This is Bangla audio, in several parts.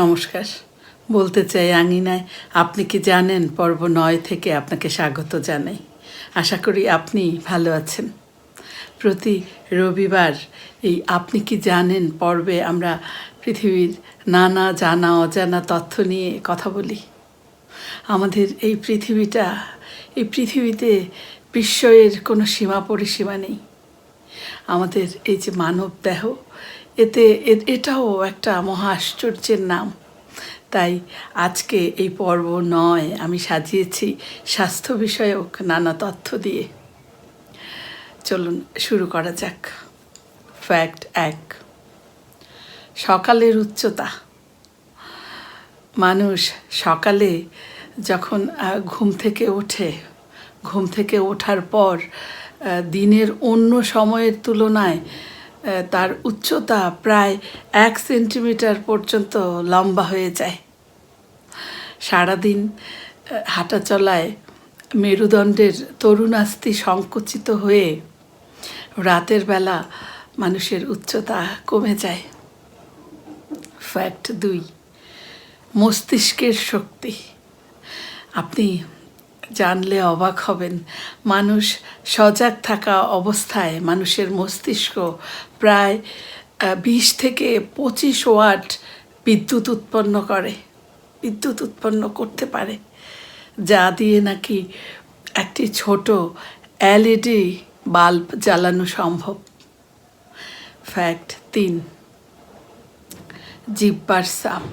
নমস্কার। বলতে চাই আঙিনায় আপনি কি জানেন পর্ব ৯ থেকে আপনাকে স্বাগত জানাই। আশা করি আপনি ভালো আছেন। প্রতি রবিবার এই আপনি কি জানেন পর্বে আমরা পৃথিবীর নানা জানা অজানা তথ্য নিয়ে কথা বলি। আমাদের এই পৃথিবীতে বিস্ময়ের কোনো সীমা পরিসীমা নেই। আমাদের এই যে মানব দেহ, এটাও একটা মহা আশ্চর্যের নাম। তাই আজকে এই পর্ব ৯ আমি সাজিয়েছি স্বাস্থ্য বিষয়ক নানা তথ্য দিয়ে। চলুন শুরু করা যাক। ফ্যাক্ট ১, সকালের উচ্চতা। মানুষ সকালে যখন ঘুম থেকে ওঠার পর দিনের অন্য সময়ের তুলনায় তার উচ্চতা প্রায় 1 সেন্টিমিটার পর্যন্ত লম্বা হয়ে যায়। সারাদিন হাঁটা চলায় মেরুদণ্ডের তরুণাস্থি সংকুচিত হয়ে রাতের বেলা মানুষের উচ্চতা কমে যায়। ফ্যাক্ট ২, মস্তিষ্কের শক্তি। আপনি জানলে অবাক হবেন, মানুষ সজাগ থাকা অবস্থায় মানুষের মস্তিষ্ক প্রায় 20 থেকে 25 ওয়াট বিদ্যুৎ উৎপন্ন করতে পারে, যা দিয়ে নাকি একটি ছোট LED বাল্ব জ্বালানো সম্ভব। ফ্যাক্ট ৩, জিহ্বার ছাপ।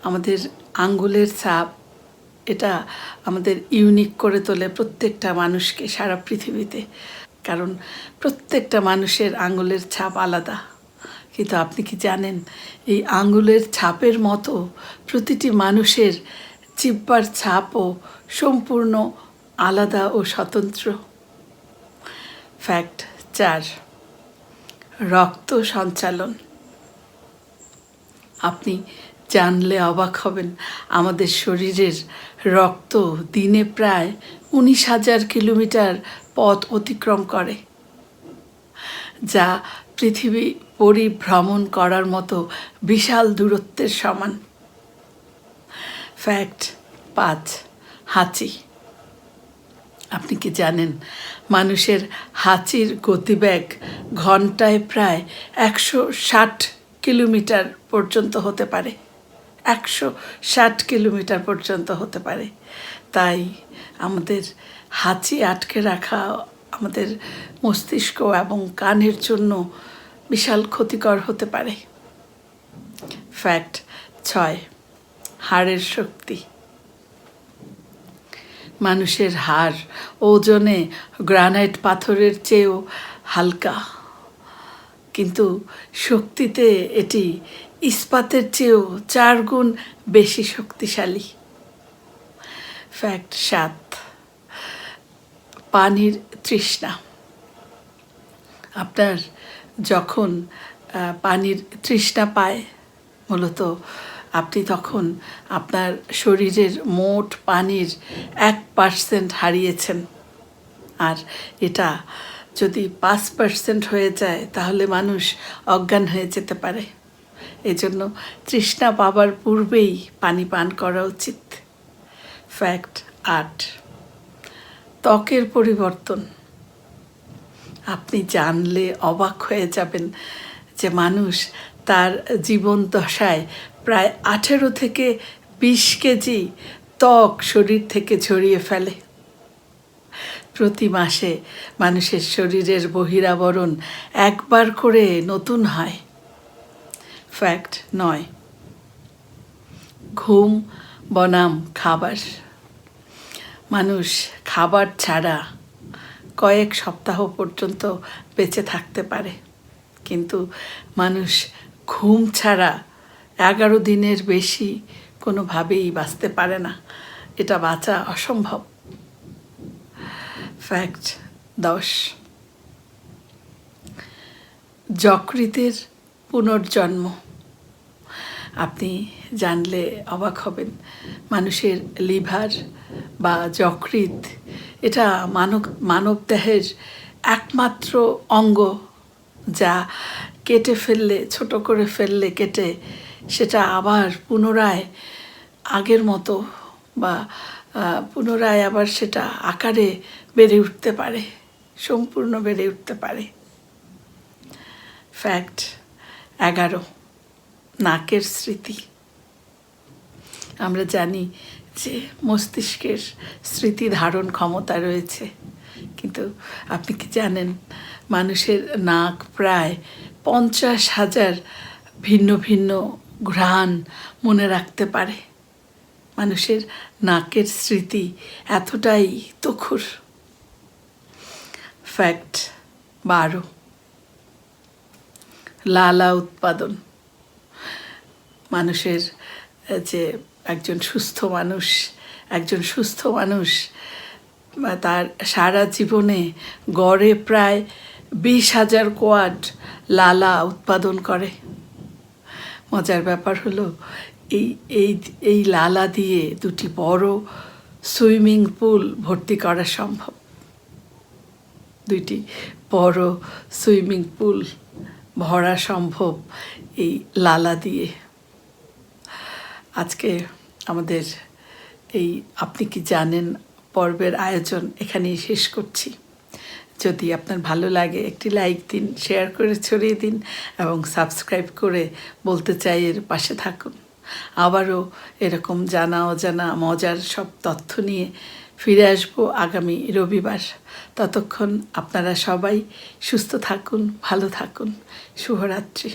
আমাদের আঙ্গুলের ছাপ, এটা আমাদের ইউনিক করে তোলে প্রত্যেকটা মানুষকে সারা পৃথিবীতে, কারণ প্রত্যেকটা মানুষের আঙ্গুলের ছাপ আলাদা। কিন্তু আপনি কি জানেন এই আঙ্গুলের ছাপের মতো প্রতিটি মানুষের জিহ্বার ছাপও সম্পূর্ণ আলাদা ও স্বতন্ত্র। ফ্যাক্ট ৪, রক্ত সঞ্চালন। আপনি জানলে অবাক হবেন, আমাদের শরীরের রক্ত দিনে প্রায় 19,000 কিলোমিটার পথ অতিক্রম করে, যা পৃথিবী পরিভ্রমণ করার মতো বিশাল দূরত্বের সমান। ফ্যাক্ট ৫, হাঁচি। আপনি কি জানেন মানুষের হাঁচির গতিবেগ ঘন্টায় প্রায় 160 কিলোমিটার পর্যন্ত হতে পারে। 160 কিলোমিটার পর্যন্ত হতে পারে। তাই আমাদের হাঁচি আটকে রাখা আমাদের মস্তিষ্ক এবং কানের জন্য বিশাল ক্ষতিকর হতে পারে। ফ্যাক্ট ৬, হাড়ের শক্তি। মানুষের হাড় ওজনে গ্রানাইট পাথরের চেয়েও হালকা, কিন্তু শক্তিতে এটি ইস্পাতের চেয়েও 4 গুণ বেশি শক্তিশালী। ফ্যাক্ট ৭, পানির তৃষ্ণা। আপনার যখন পানির তৃষ্ণা পায়, মূলত আপনি তখন আপনার শরীরের মোট পানির 1% হারিয়েছেন। আর এটা যদি 5% হয়ে যায় তাহলে মানুষ অজ্ঞান হয়ে যেতে পারে। এজন্য তৃষ্ণা পাবার পূর্বেই পানি পান করা উচিত। ফ্যাক্ট ৮, ত্বকের পরিবর্তন। আপনি জানলে অবাক হয়ে যাবেন যে মানুষ তার জীবন দশায় প্রায় 18 থেকে 20 কেজি ত্বক শরীর থেকে ঝরিয়ে ফেলে। প্রতি মাসে মানুষের শরীরের বহিরাবরণ একবার করে নতুন হয়। ফ্যাক্ট ৯, ঘুম বনাম খাবার। মানুষ খাবার ছাড়া কয়েক সপ্তাহ পর্যন্ত বেঁচে থাকতে পারে, কিন্তু মানুষ ঘুম ছাড়া 11 দিনের বেশি কোনোভাবেই বাঁচতে পারে না। এটা বাঁচা অসম্ভব। ফ্যাক্ট ১০, যকৃতের পুনর্জন্ম। আপনি জানলে অবাক হবেন, মানুষের লিভার বা যকৃৎ এটা মানব দেহের একমাত্র অঙ্গ যা কেটে ফেললে, ছোট করে ফেললে কেটে, সেটা আবার পুনরায় আগের মতো বা পুনরায় আবার সেটা আকারে বেড়ে উঠতে পারে, সম্পূর্ণ বেড়ে উঠতে পারে। ফ্যাক্ট 11, নাকের স্মৃতি। আমরা জানি যে মস্তিষ্কের স্মৃতি ধারণ ক্ষমতা রয়েছে, কিন্তু আপনি কি জানেন মানুষের নাক প্রায় 50,000 ভিন্ন ভিন্ন ঘ্রাণ মনে রাখতে পারে। মানুষের নাকের স্মৃতি এতটাই তুখুর। ফ্যাক্ট 12, লালা উৎপাদন। মানুষের যে একজন সুস্থ মানুষ তার সারা জীবনে গড়ে প্রায় 20,000 কোয়াড লালা উৎপাদন করে। মজার ব্যাপার হলো এই এই এই লালা দিয়ে 2টি বড় সুইমিং পুল ভর্তি করা সম্ভব। 2টি বড় সুইমিং পুল ভরা সম্ভব এই লালা দিয়ে। আজকে আমাদের এই আপনি কি জানেন পর্বের আয়োজন এখানেই শেষ করছি। যদি আপনার ভালো লাগে একটি লাইক দিন, শেয়ার করে ছড়িয়ে দিন এবং সাবস্ক্রাইব করে বলতে চাই এর পাশে থাকুন। আবারও এরকম জানা অজানা মজার সব তথ্য নিয়ে ফিরে আসবো আগামী রবিবার। ততক্ষণ আপনারা সবাই সুস্থ থাকুন, ভালো থাকুন। শুভরাত্রি।